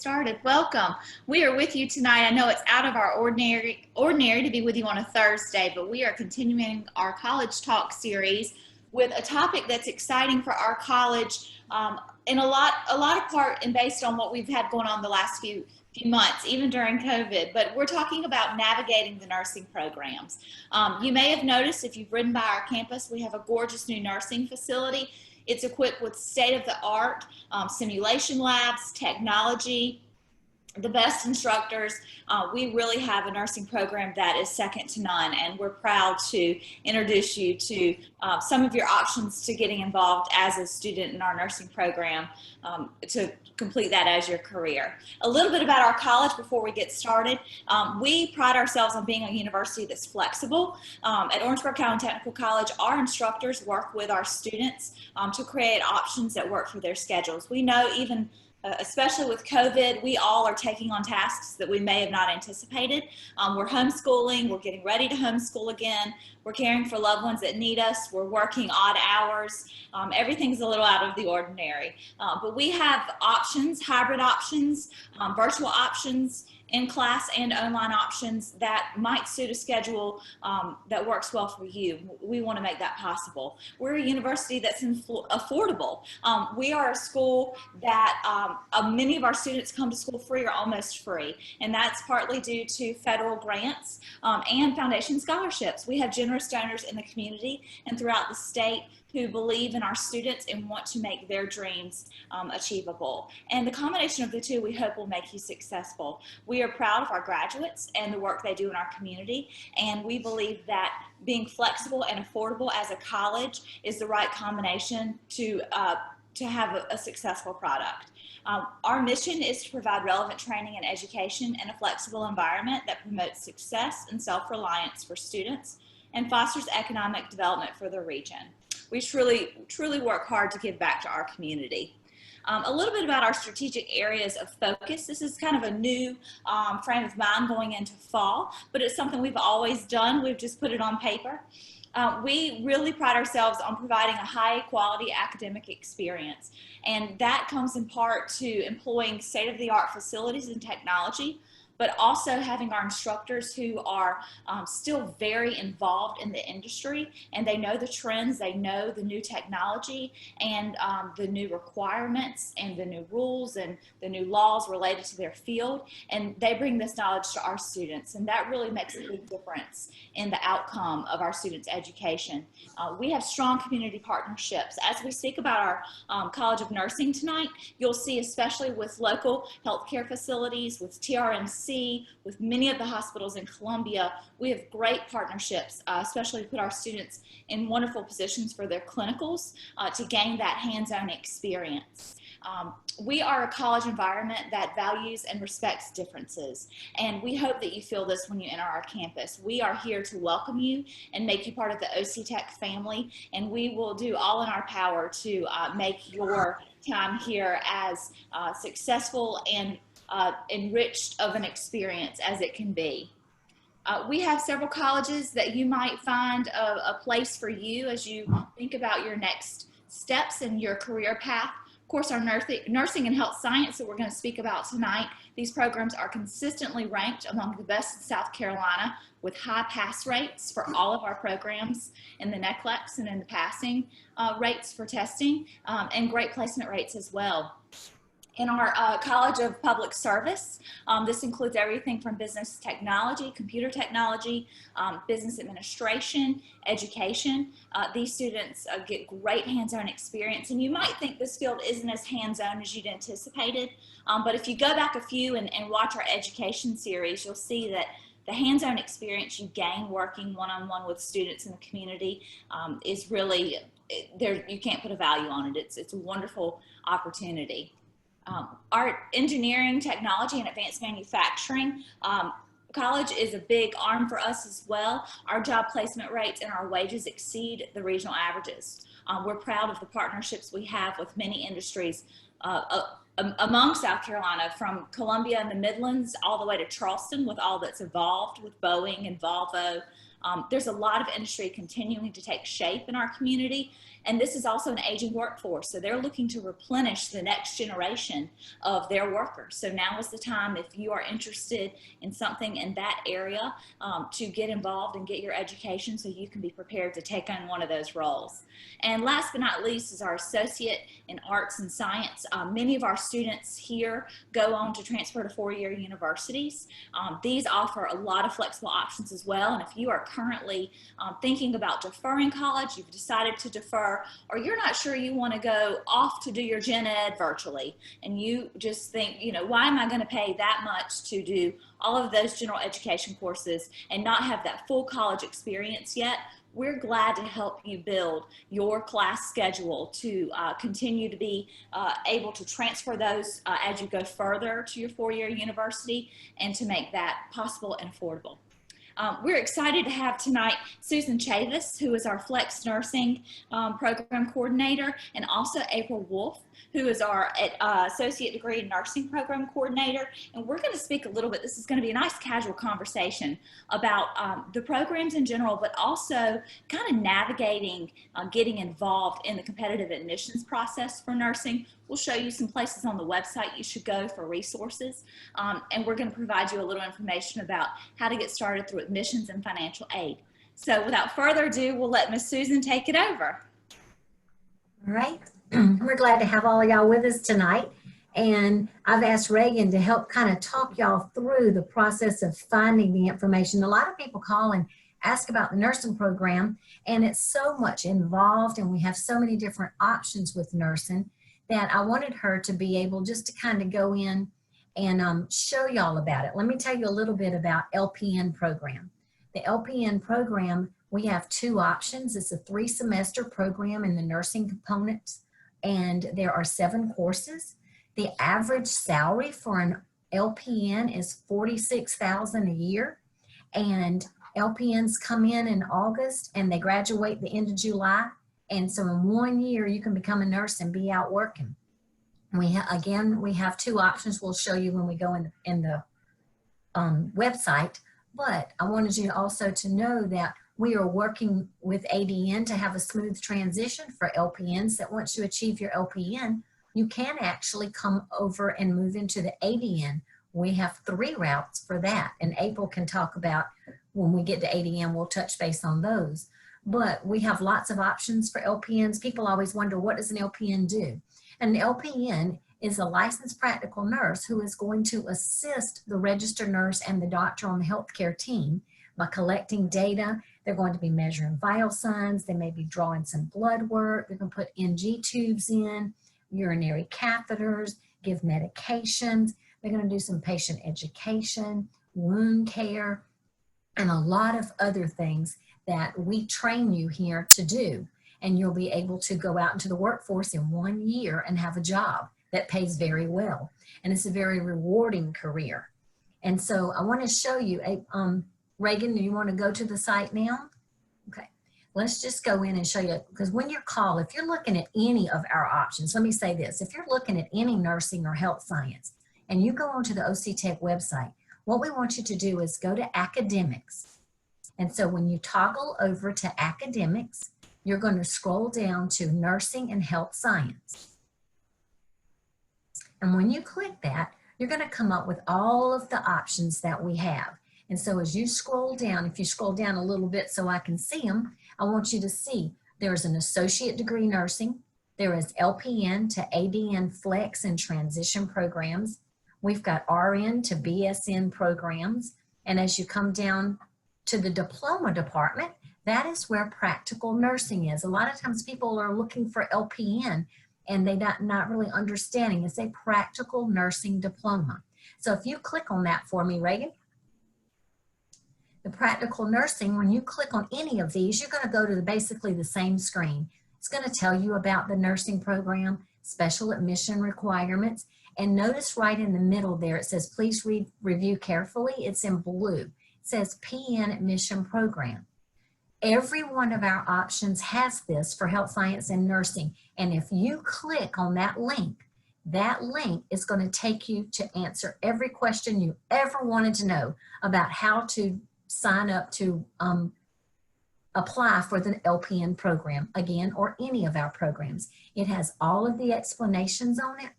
started. Welcome. We are with you tonight. I know it's out of our ordinary to be with you on a Thursday, but we are continuing our College Talk series with a topic that's exciting for our college, in a lot of part and based on what we've had going on the last few months, even during COVID. But we're talking about navigating the nursing programs. You may have noticed if you've ridden by our campus, we have a gorgeous new nursing facility. It's equipped with state-of-the-art simulation labs, technology, the best instructors. We really have a nursing program that is second to none, and we're proud to introduce you to some of your options to getting involved as a student in our nursing program to complete that as your career. A little bit about our college before we get started. We pride ourselves on being a university that's flexible. At Orangeburg County Technical College, our instructors work with our students to create options that work for their schedules. We know even especially with COVID, we all are taking on tasks that we may have not anticipated. We're homeschooling, we're getting ready to homeschool again, we're caring for loved ones that need us, we're working odd hours. Everything's a little out of the ordinary. But we have options, hybrid options, virtual options, in-class and online options that might suit a schedule that works well for you. We want to make that possible. We're a university that's affordable. We are a school that many of our students come to school free or almost free, and that's partly due to federal grants and foundation scholarships. We have generous donors in the community and throughout the state who believe in our students and want to make their dreams achievable. And the combination of the two, we hope, will make you successful. We are proud of our graduates and the work they do in our community, and we believe that being flexible and affordable as a college is the right combination to have a successful product. Our mission is to provide relevant training and education in a flexible environment that promotes success and self-reliance for students and fosters economic development for the region. We truly work hard to give back to our community. A little bit about our strategic areas of focus. This is kind of a new frame of mind going into fall, but it's something we've always done. We've just put it on paper. We really pride ourselves on providing a high quality academic experience, and that comes in part to employing state-of-the-art facilities and technology, but also having our instructors who are still very involved in the industry, and they know the trends, they know the new technology and the new requirements and the new rules and the new laws related to their field, and they bring this knowledge to our students, and that really makes a big difference in the outcome of our students' education. We have strong community partnerships. As we speak about our College of Nursing tonight, you'll see, especially with local healthcare facilities, with TRMC, with many of the hospitals in Columbia, we have great partnerships, especially to put our students in wonderful positions for their clinicals to gain that hands-on experience. We are a college environment that values and respects differences, and we hope that you feel this when you enter our campus. We are here to welcome you and make you part of the OC Tech family, and we will do all in our power to make your time here as successful and enriched of an experience as it can be. We have several colleges that you might find a place for you as you think about your next steps in your career path. Of course, our nursing and health science that we're going to speak about tonight, these programs are consistently ranked among the best in South Carolina with high pass rates for all of our programs in the NCLEX and in the passing rates for testing, and great placement rates as well. In our College of Public Service, this includes everything from business technology, computer technology, business administration, education. These students get great hands-on experience, and you might think this field isn't as hands-on as you'd anticipated, but if you go back a few and watch our education series, you'll see that the hands-on experience you gain working one-on-one with students in the community is really, you can't put a value on it. It's a wonderful opportunity. Our engineering, technology, and advanced manufacturing college is a big arm for us as well. Our job placement rates and our wages exceed the regional averages. We're proud of the partnerships we have with many industries among South Carolina, from Columbia and the Midlands all the way to Charleston, with all that's involved with Boeing and Volvo, There's a lot of industry continuing to take shape in our community, and this is also an aging workforce. So they're looking to replenish the next generation of their workers. So now is the time, if you are interested in something in that area, to get involved and get your education so you can be prepared to take on one of those roles. And last but not least is our associate in arts and science. Many of our students here go on to transfer to four-year universities. These offer a lot of flexible options as well. And if you are currently thinking about deferring college, you've decided to defer, or you're not sure you want to go off to do your gen ed virtually, and you just think, you know, why am I going to pay that much to do all of those general education courses and not have that full college experience yet? We're glad to help you build your class schedule to continue to be able to transfer those as you go further to your four-year university, and to make that possible and affordable. We're excited to have tonight Susan Chavis, who is our Flex Nursing Program Coordinator, and also April Wolf, who is our Associate Degree in Nursing Program Coordinator. And we're going to speak a little bit, this is going to be a nice casual conversation about the programs in general, but also kind of navigating getting involved in the competitive admissions process for nursing. We'll show you some places on the website you should go for resources. And we're going to provide you a little information about how to get started through admissions and financial aid. So without further ado, we'll let Miss Susan take it over. All right. We're glad to have all of y'all with us tonight. And I've asked Reagan to help kind of talk y'all through the process of finding the information. A lot of people call and ask about the nursing program, and it's so much involved, and we have so many different options with nursing, that I wanted her to be able just to kind of go in and show y'all about it. Let me tell you a little bit about LPN program. The LPN program, we have two options. It's a 3-semester program in the nursing components, and there are 7 courses. The average salary for an LPN is $46,000 a year, and LPNs come in August and they graduate the end of July. And so in 1 year, you can become a nurse and be out working. We have 2 options we'll show you when we go in the website. But I wanted you also to know that we are working with ADN to have a smooth transition for LPNs, that once you achieve your LPN, you can actually come over and move into the ADN. We have 3 routes for that. And April can talk about, when we get to ADN, we'll touch base on those. But we have lots of options for LPNs. People always wonder, what does an LPN do? An LPN is a licensed practical nurse who is going to assist the registered nurse and the doctor on the healthcare team by collecting data. They're going to be measuring vital signs. They may be drawing some blood work. They're going to put NG tubes in, urinary catheters, give medications. They're going to do some patient education, wound care, and a lot of other things that we train you here to do. And you'll be able to go out into the workforce in 1 year and have a job that pays very well. And it's a very rewarding career. And so I want to show you, Reagan, do you want to go to the site now? Okay, let's just go in and show you, because when you call, if you're looking at any of our options, let me say this, if you're looking at any nursing or health science, and you go onto the OC Tech website, what we want you to do is go to academics. And so when you toggle over to academics, you're going to scroll down to nursing and health science. And when you click that, you're going to come up with all of the options that we have. And so as you scroll down, if you scroll down a little bit so I can see them, I want you to see there's an associate degree nursing. There is LPN to ADN flex and transition programs. We've got RN to BSN programs. And as you come down to the diploma department, that is where practical nursing is. A lot of times people are looking for LPN and they're not really understanding. It's a practical nursing diploma. So if you click on that for me, Reagan, the practical nursing, when you click on any of these, you're going to go to basically the same screen. It's going to tell you about the nursing program, special admission requirements, and notice right in the middle there, it says, please review carefully. It's in blue. It says PN admission program. Every one of our options has this for health science and nursing. And if you click on that link is going to take you to answer every question you ever wanted to know about how to sign up to apply for the LPN program again, or any of our programs. It has all of the explanations on it.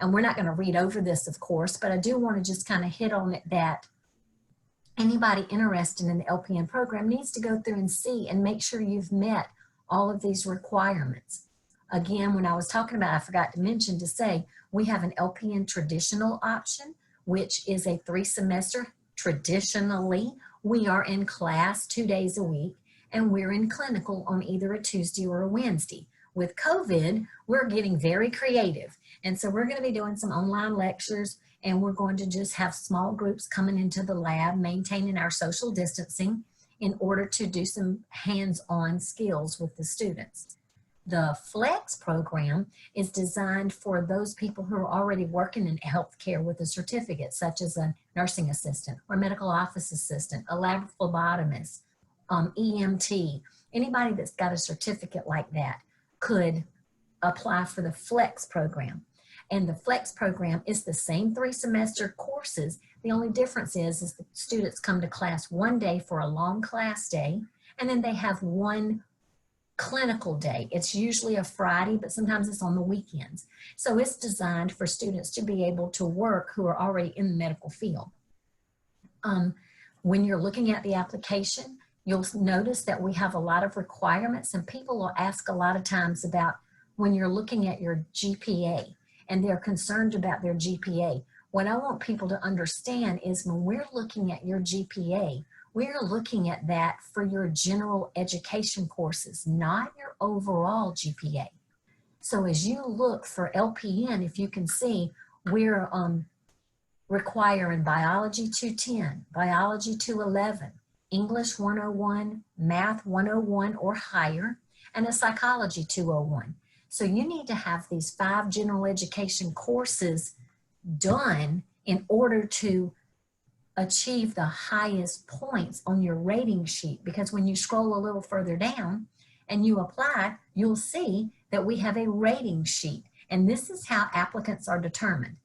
And we're not going to read over this, of course, but I do want to just kind of hit on it that anybody interested in the LPN program needs to go through and see and make sure you've met all of these requirements. Again, when I was talking about, I forgot to mention to say, we have an LPN traditional option, which is a 3-semester. Traditionally, we are in class 2 days a week, and we're in clinical on either a Tuesday or a Wednesday. With COVID, we're getting very creative. And so we're going to be doing some online lectures, and we're going to just have small groups coming into the lab, maintaining our social distancing in order to do some hands-on skills with the students. The Flex program is designed for those people who are already working in healthcare with a certificate, such as a nursing assistant or medical office assistant, a lab phlebotomist, EMT. Anybody that's got a certificate like that could apply for the Flex program. And the Flex program is the same 3-semester courses. The only difference is the students come to class one day for a long class day, and then they have one clinical day. It's usually a Friday, but sometimes it's on the weekends. So it's designed for students to be able to work who are already in the medical field. When you're looking at the application, you'll notice that we have a lot of requirements, and people will ask a lot of times about when you're looking at your GPA, and they're concerned about their GPA. What I want people to understand is when we're looking at your GPA, we're looking at that for your general education courses, not your overall GPA. So as you look for LPN, if you can see, we're requiring biology 210, biology 211, English 101, math 101 or higher, and a psychology 201. So you need to have these 5 general education courses done in order to achieve the highest points on your rating sheet, because when you scroll a little further down and you apply, you'll see that we have a rating sheet, and this is how applicants are determined.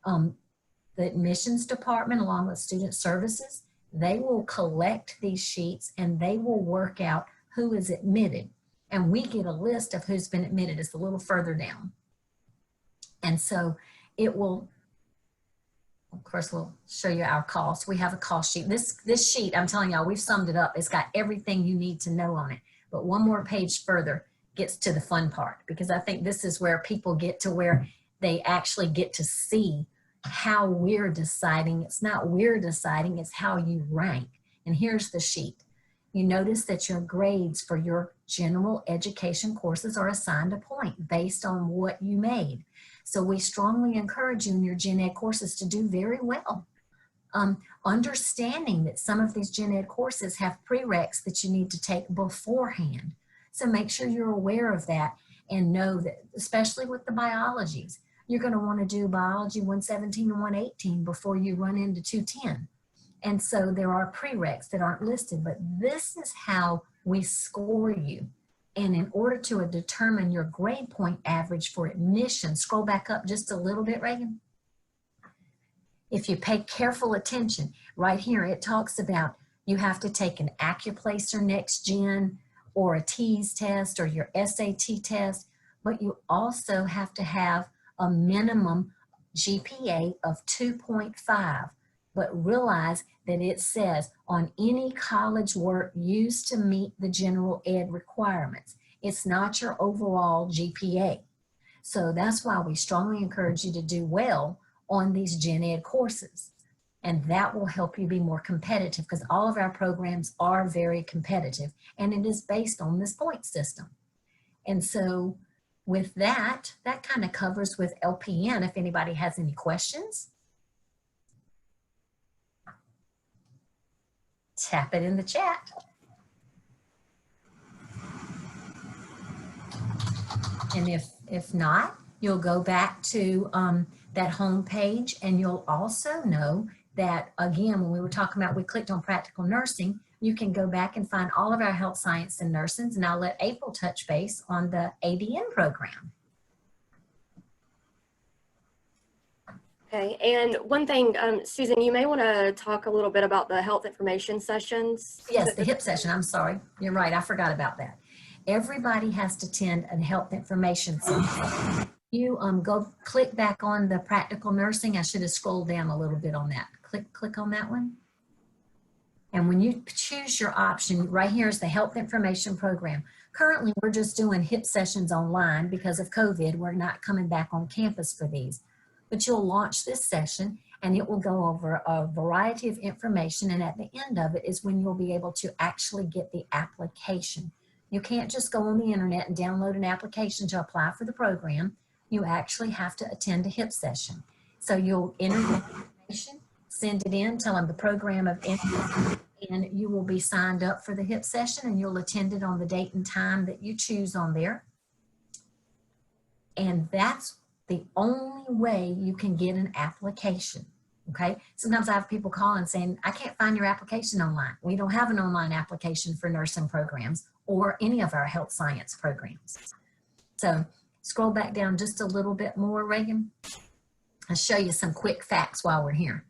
The admissions department, along with student services, they will collect these sheets and they will work out who is admitted, and we get a list of who's been admitted. It's a little further down, and so it will, of course, we'll show you our costs. We have a cost sheet. This sheet, I'm telling y'all, we've summed it up. It's got everything you need to know on it. But one more page further gets to the fun part, because I think this is where people get to where they actually get to see how we're deciding. It's not we're deciding, it's how you rank. And here's the sheet. You notice that your grades for your general education courses are assigned a point based on what you made. So we strongly encourage you in your gen ed courses to do very well. Understanding that some of these gen ed courses have prereqs that you need to take beforehand. So make sure you're aware of that and know that, especially with the biologies, you're going to want to do biology 117 and 118 before you run into 210. And so there are prereqs that aren't listed, but this is how we score you. And in order to determine your grade point average for admission, scroll back up just a little bit, Reagan. If you pay careful attention, right here it talks about you have to take an Accuplacer Next Gen or a TEAS test or your SAT test, but you also have to have a minimum GPA of 2.5. But realize that it says on any college work used to meet the general ed requirements. It's not your overall GPA. So that's why we strongly encourage you to do well on these gen ed courses. And that will help you be more competitive, because all of our programs are very competitive, and it is based on this point system. And so with that, that kind of covers with LPN. If anybody has any questions, tap it in the chat. And if not, you'll go back to that home page, and you'll also know that, again, when we were talking about, we clicked on practical nursing, you can go back and find all of our health science and nursing, and I'll let April touch base on the ADN program. Okay, and one thing, Susan, you may want to talk a little bit about the health information sessions. Yes, the HIP session. I'm sorry. You're right. I forgot about that. Everybody has to attend a health information session. You go click back on the practical nursing. I should have scrolled down a little bit on that. Click on that one. And when you choose your option, right here is the health information program. Currently, we're just doing HIP sessions online because of COVID. We're not coming back on campus for these. But you'll launch this session and it will go over a variety of information. And at the end of it is when you'll be able to actually get the application. You can't just go on the internet and download an application to apply for the program. You actually have to attend a HIP session. So you'll enter your information, send it in, tell them the program of interest, and you will be signed up for the HIP session and you'll attend it on the date and time that you choose on there. And that's the only way you can get an application, okay? Sometimes I have people calling saying, I can't find your application online. We don't have an online application for nursing programs or any of our health science programs. So scroll back down just a little bit more, Reagan. I'll show you some quick facts while we're here.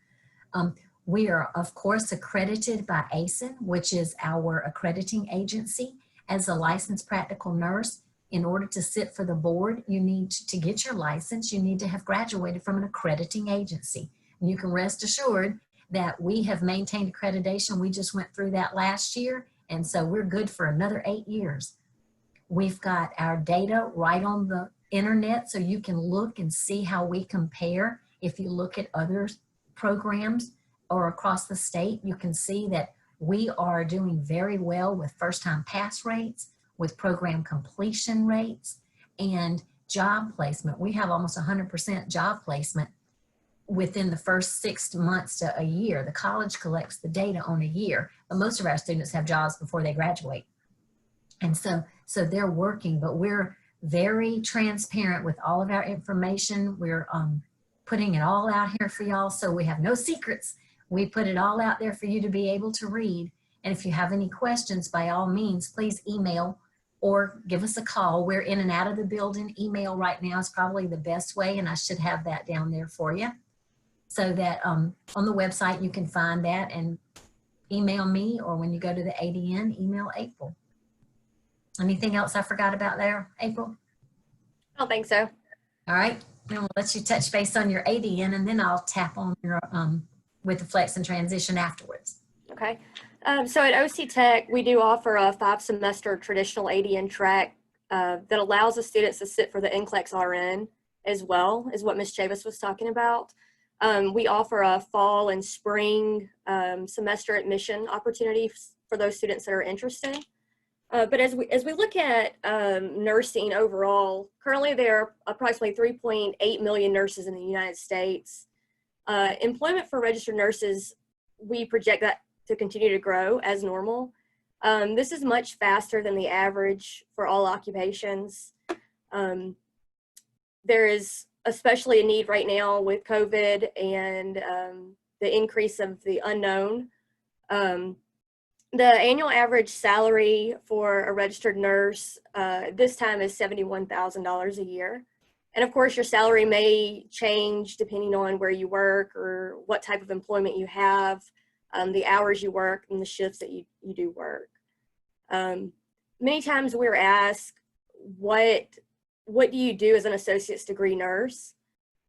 We are, of course, accredited by ACEN, which is our accrediting agency. As a licensed practical nurse, in order to sit for the board, you need to get your license. You need to have graduated from an accrediting agency. And you can rest assured that we have maintained accreditation. We just went through that last year, and so we're good for another 8 years. We've got our data right on the internet, so you can look and see how we compare. If you look at other programs or across the state, you can see that we are doing very well with first-time pass rates, with program completion rates, and job placement. We have almost 100% job placement within the first 6 months to a year. The college collects the data on a year, but most of our students have jobs before they graduate. And so they're working, but we're very transparent with all of our information. We're putting it all out here for y'all, so we have no secrets. We put it all out there for you to be able to read. And if you have any questions, by all means, please email or give us a call. We're in and out of the building. Email right now is probably the best way, and I should have that down there for you. So that on the website, you can find that and email me, or when you go to the ADN, email April. Anything else I forgot about there, April? I don't think so. All right, then we'll let you touch base on your ADN, and then I'll tap on your with the flex and transition afterwards. Okay. So at OC Tech, we do offer a 5-semester traditional ADN track that allows the students to sit for the NCLEX RN as well as what Ms. Chavis was talking about. We offer a fall and spring semester admission opportunities for those students that are interested. But as we look at nursing overall, currently there are approximately 3.8 million nurses in the United States. Employment for registered nurses, we project that to continue to grow as normal. This is much faster than the average for all occupations. There is especially a need right now with COVID and the increase of the unknown. The annual average salary for a registered nurse this time is $71,000 a year. And of course, your salary may change depending on where you work or what type of employment you have, the hours you work, and the shifts that you do work. Many times we're asked, what do you do as an associate's degree nurse?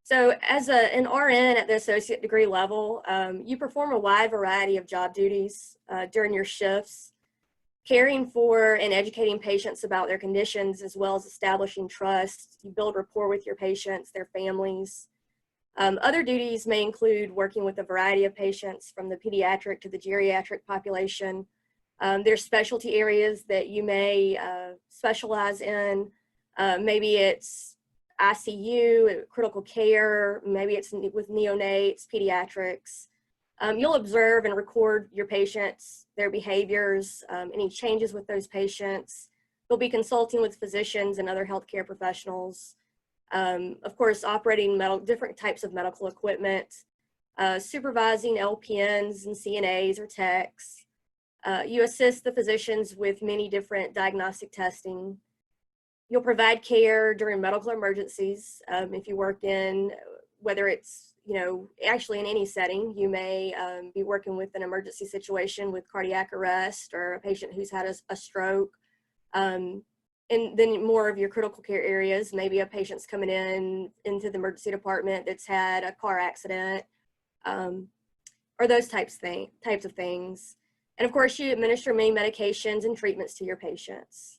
So as an RN at the associate degree level, you perform a wide variety of job duties during your shifts, caring for and educating patients about their conditions, as well as establishing trust. You build rapport with your patients, their families. Other duties may include working with a variety of patients from the pediatric to the geriatric population. There's specialty areas that you may specialize in. Maybe it's ICU, critical care, maybe it's with neonates, pediatrics. You'll observe and record your patients, their behaviors, any changes with those patients. You'll be consulting with physicians and other healthcare professionals. Of course, operating different types of medical equipment, supervising LPNs and CNAs or techs. You assist the physicians with many different diagnostic testing. You'll provide care during medical emergencies if you work in, whether it's you know, actually in any setting, you may be working with an emergency situation with cardiac arrest or a patient who's had a stroke. And then more of your critical care areas, maybe a patient's coming into the emergency department that's had a car accident, or those types of things. And of course, you administer many medications and treatments to your patients.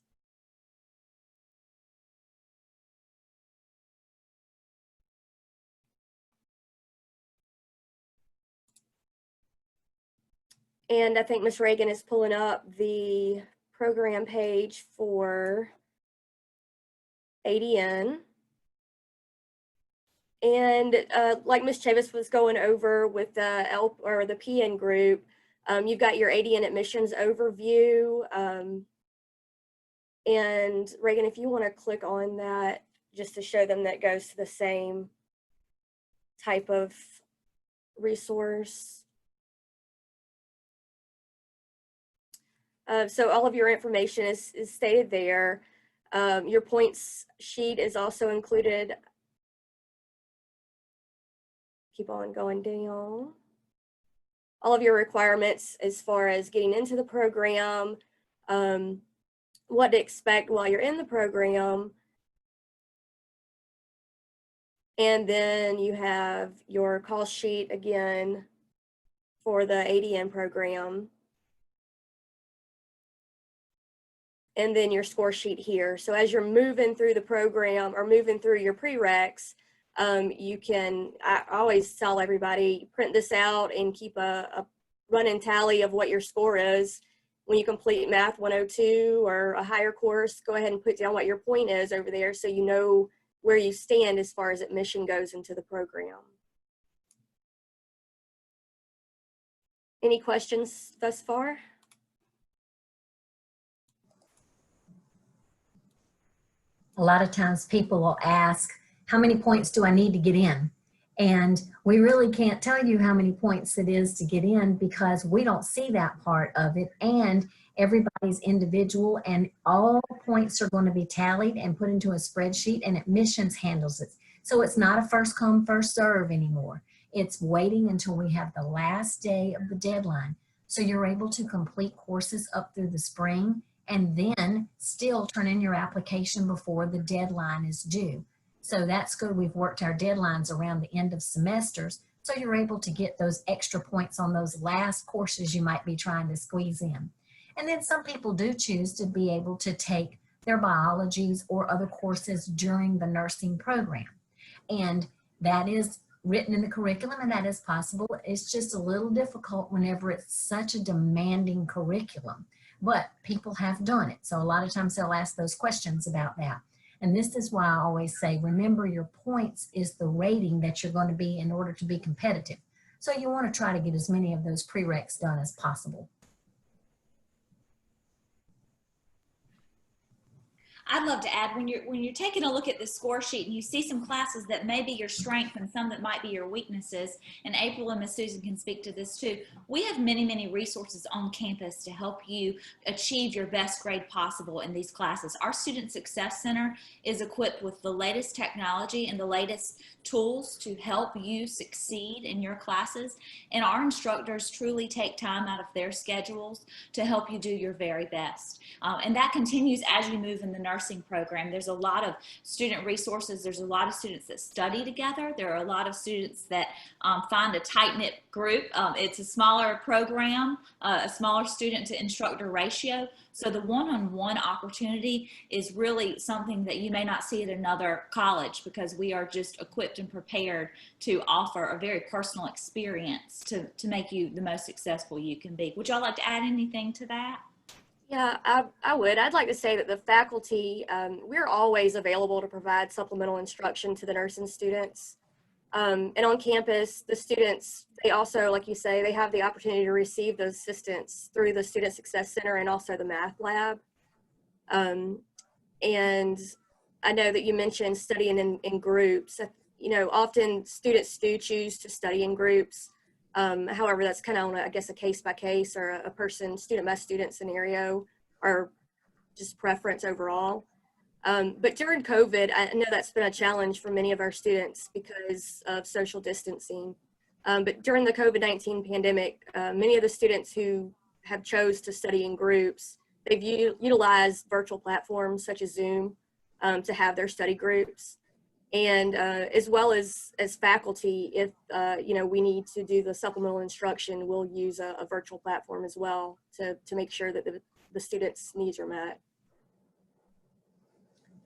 And I think Ms. Reagan is pulling up the program page for ADN. And like Ms. Chavis was going over with the the PN group, you've got your ADN admissions overview. And Reagan, if you want to click on that just to show them that goes to the same type of resource. So all of your information is stated there. Your points sheet is also included. Keep on going down. All of your requirements as far as getting into the program, what to expect while you're in the program. And then you have your call sheet again for the ADN program. And then your score sheet here. So as you're moving through the program or moving through your prereqs, you can, I always tell everybody, print this out and keep a running tally of what your score is. When you complete Math 102 or a higher course, go ahead and put down what your point is over there so you know where you stand as far as admission goes into the program. Any questions thus far? A lot of times people will ask, how many points do I need to get in? And we really can't tell you how many points it is to get in because we don't see that part of it, and everybody's individual, and all points are going to be tallied and put into a spreadsheet, and admissions handles it. So it's not a first come, first serve anymore. It's waiting until we have the last day of the deadline. So you're able to complete courses up through the spring and then still turn in your application before the deadline is due. So that's good. We've worked our deadlines around the end of semesters, so you're able to get those extra points on those last courses you might be trying to squeeze in. And then some people do choose to be able to take their biologies or other courses during the nursing program. And that is written in the curriculum, and that is possible. It's just a little difficult whenever it's such a demanding curriculum. But people have done it. So a lot of times they'll ask those questions about that. And this is why I always say, remember your points is the rating that you're going to be in order to be competitive. So you want to try to get as many of those prereqs done as possible. I'd love to add, when you're taking a look at the score sheet and you see some classes that may be your strength and some that might be your weaknesses, and April and Miss Susan can speak to this too, we have many resources on campus to help you achieve your best grade possible in these classes. Our Student Success Center is equipped with the latest technology and the latest tools to help you succeed in your classes, and our instructors truly take time out of their schedules to help you do your very best. And that continues as you move in the nursing program. There's a lot of student resources. There's a lot of students that study together. There are a lot of students that find a tight-knit group. It's a smaller program, a smaller student to instructor ratio. So the one-on-one opportunity is really something that you may not see at another college, because we are just equipped and prepared to offer a very personal experience to make you the most successful you can be. Would y'all like to add anything to that? Yeah, I would. I'd like to say that the faculty, we're always available to provide supplemental instruction to the nursing students. And on campus, the students, they also, like you say, they have the opportunity to receive those assistance through the Student Success Center and also the Math Lab. And I know that you mentioned studying in groups. You know, often students do choose to study in groups. However, that's kind of on, I guess, a case by case or a student by student scenario, or just preference overall. But during COVID, I know that's been a challenge for many of our students because of social distancing. But during the COVID-19 pandemic, many of the students who have chose to study in groups, they've utilized virtual platforms such as Zoom to have their study groups. And as well as faculty, if we need to do the supplemental instruction, we'll use a virtual platform as well to make sure that the students' needs are met.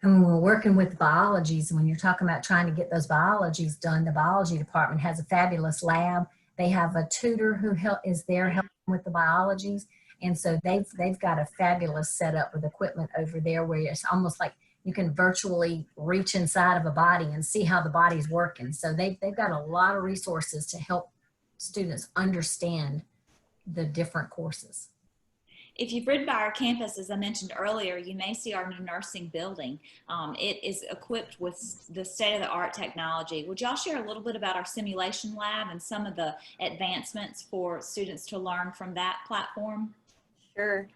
And when we're working with biologies, when you're talking about trying to get those biologies done, the biology department has a fabulous lab. They have a tutor who is there helping with the biologies. And so they've got a fabulous setup with equipment over there where it's almost like you can virtually reach inside of a body and see how the body's working. So they've got a lot of resources to help students understand the different courses. If you've ridden by our campus, as I mentioned earlier, you may see our new nursing building. It is equipped with the state-of-the-art technology. Would y'all share a little bit about our simulation lab and some of the advancements for students to learn from that platform? Sure.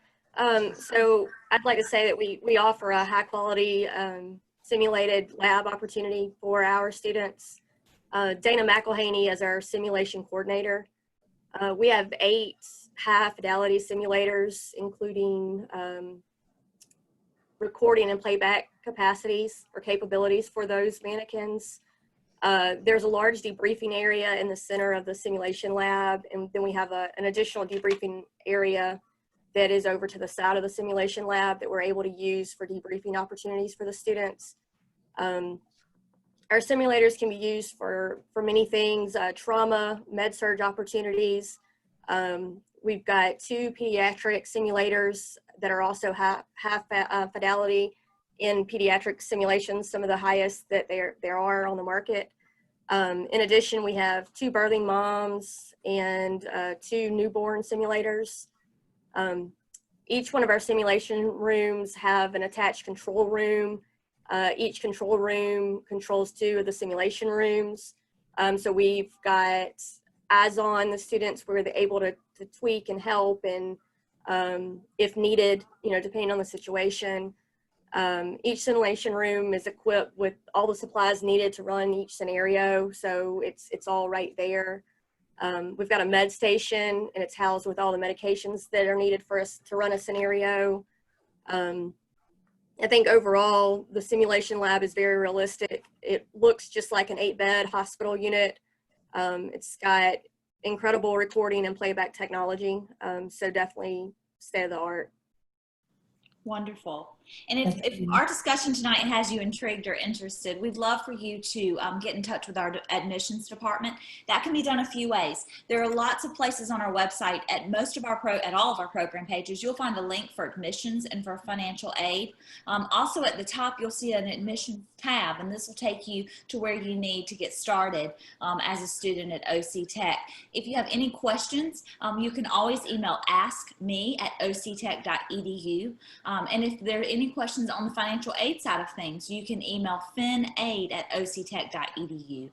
So I'd like to say that we offer a high quality simulated lab opportunity for our students. Dana McElhaney is our simulation coordinator. We have 8 high fidelity simulators, including recording and playback capacities or capabilities for those mannequins. There's a large debriefing area in the center of the simulation lab, and then we have an additional debriefing area that is over to the side of the simulation lab that we're able to use for debriefing opportunities for the students. Our simulators can be used for many things, trauma, med-surg opportunities. We've got 2 pediatric simulators that are also high fidelity in pediatric simulations, some of the highest that there are on the market. In addition, we have 2 birthing moms and 2 newborn simulators. Each one of our simulation rooms have an attached control room. Each control room controls 2 of the simulation rooms. So we've got eyes on the students. We're able to tweak and help, and if needed, depending on the situation. Each simulation room is equipped with all the supplies needed to run each scenario, so it's all right there. We've got a med station, and it's housed with all the medications that are needed for us to run a scenario. I think overall, the simulation lab is very realistic. It looks just like an 8-bed hospital unit. It's got incredible recording and playback technology, so definitely state of the art. Wonderful. And if our discussion tonight has you intrigued or interested, we'd love for you to get in touch with our admissions department. That can be done a few ways. There are lots of places on our website at all of our program pages. You'll find a link for admissions and for financial aid. Also at the top, you'll see an admissions tab, and this will take you to where you need to get started as a student at OC Tech. If you have any questions, you can always email askme@octech.edu. And if there are any questions on the financial aid side of things, you can email finaid@octech.edu.